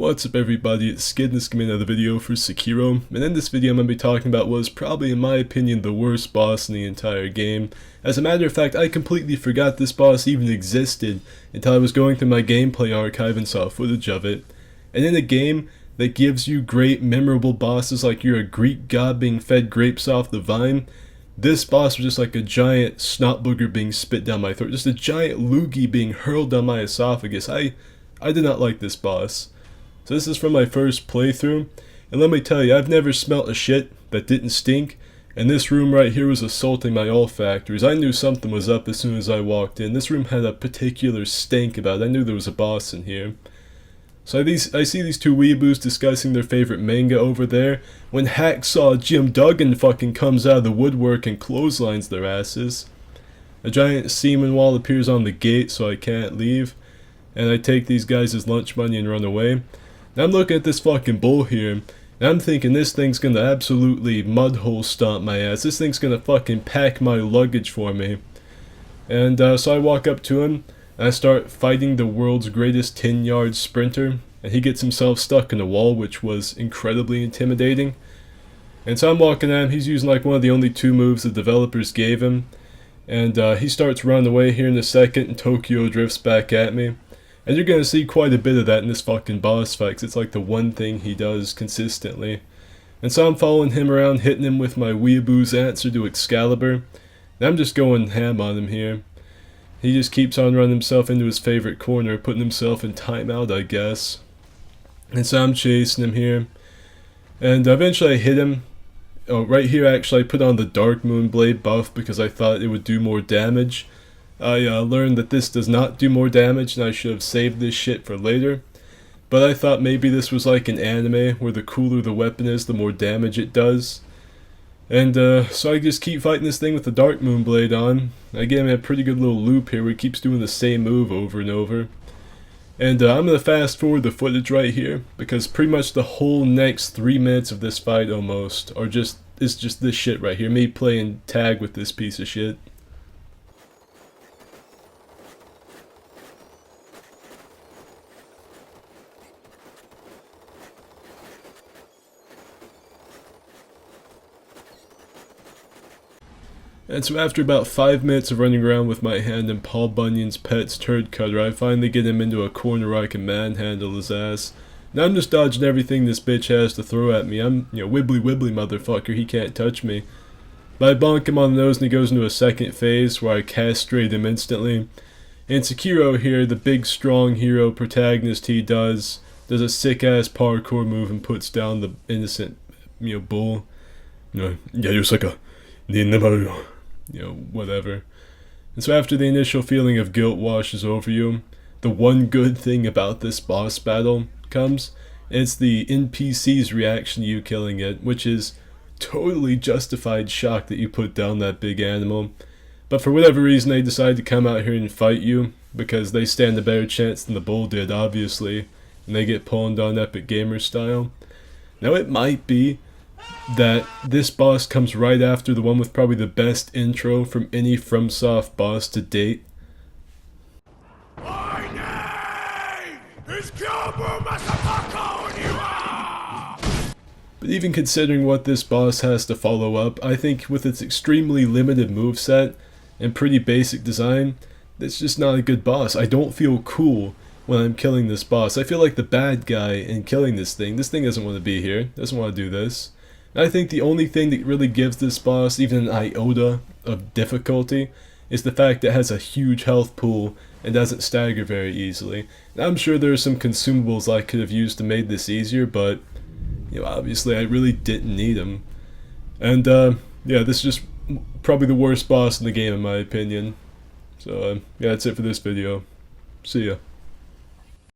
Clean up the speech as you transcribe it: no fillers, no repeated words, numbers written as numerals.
What's up everybody, it's Skid and this is going to be another video for Sekiro, and in this video I'm going to be talking about what was probably in my opinion the worst boss in the entire game. As a matter of fact, I completely forgot this boss even existed until I was going through my gameplay archive and saw footage of it. And in a game that gives you great memorable bosses like you're a Greek god being fed grapes off the vine, this boss was just like a giant snot booger being spit down my throat, just a giant loogie being hurled down my esophagus. I did not like this boss. So this is from my first playthrough, and let me tell you, I've never smelt a shit that didn't stink, and this room right here was assaulting my olfactories. I knew something was up as soon as I walked in. This room had a particular stank about it. I knew there was a boss in here. So I see these two weeaboos discussing their favorite manga over there, when Hacksaw Jim Duggan fucking comes out of the woodwork and clotheslines their asses. A giant semen wall appears on the gate so I can't leave, and I take these guys' lunch money and run away. Now I'm looking at this fucking bull here, and I'm thinking this thing's gonna absolutely mudhole stomp my ass. This thing's gonna fucking pack my luggage for me. And so I walk up to him, and I start fighting the world's greatest 10-yard sprinter, and he gets himself stuck in a wall, which was incredibly intimidating. And so I'm walking at him, he's using like one of the only two moves the developers gave him, and he starts running away here in a second, and Tokyo drifts back at me. And you're gonna see quite a bit of that in this fucking boss fight, 'cause it's like the one thing he does consistently. And so I'm following him around, hitting him with my weeaboo's answer to Excalibur. And I'm just going ham on him here. He just keeps on running himself into his favorite corner, putting himself in timeout, I guess. And so I'm chasing him here. And eventually I hit him. Oh, right here actually I put on the Dark Moon Blade buff because I thought it would do more damage. I learned that this does not do more damage, and I should have saved this shit for later. But I thought maybe this was like an anime, where the cooler the weapon is, the more damage it does. And so I just keep fighting this thing with the Dark Moon Blade on. I gave him a pretty good little loop here where he keeps doing the same move over and over. And I'm going to fast forward the footage right here, because pretty much the whole next 3 minutes of this fight almost is just this shit right here, me playing tag with this piece of shit. And so after about 5 minutes of running around with my hand in Paul Bunyan's Pet's turd cutter, I finally get him into a corner where I can manhandle his ass. Now I'm just dodging everything this bitch has to throw at me. I'm, wibbly wibbly motherfucker, he can't touch me. But I bonk him on the nose and he goes into a second phase where I castrate him instantly. And Sekiro here, the big strong hero protagonist he does a sick ass parkour move and puts down the innocent, bull. Whatever. And so after the initial feeling of guilt washes over you, the one good thing about this boss battle comes, and it's the NPC's reaction to you killing it, which is totally justified shock that you put down that big animal. But for whatever reason they decide to come out here and fight you, because they stand a better chance than the bull did, obviously, and they get pwned on Epic Gamer style. Now it might be that this boss comes right after the one with probably the best intro from any FromSoft boss to date. My name is Kyobu Masataka Oniwa! But even considering what this boss has to follow up, I think with its extremely limited moveset and pretty basic design, it's just not a good boss. I don't feel cool when I'm killing this boss. I feel like the bad guy in killing this thing. This thing doesn't want to be here, doesn't want to do this. I think the only thing that really gives this boss even an iota of difficulty is the fact that it has a huge health pool and doesn't stagger very easily. Now, I'm sure there are some consumables I could have used to make this easier, but obviously I really didn't need them. And yeah, this is just probably the worst boss in the game in my opinion. So yeah, that's it for this video. See ya.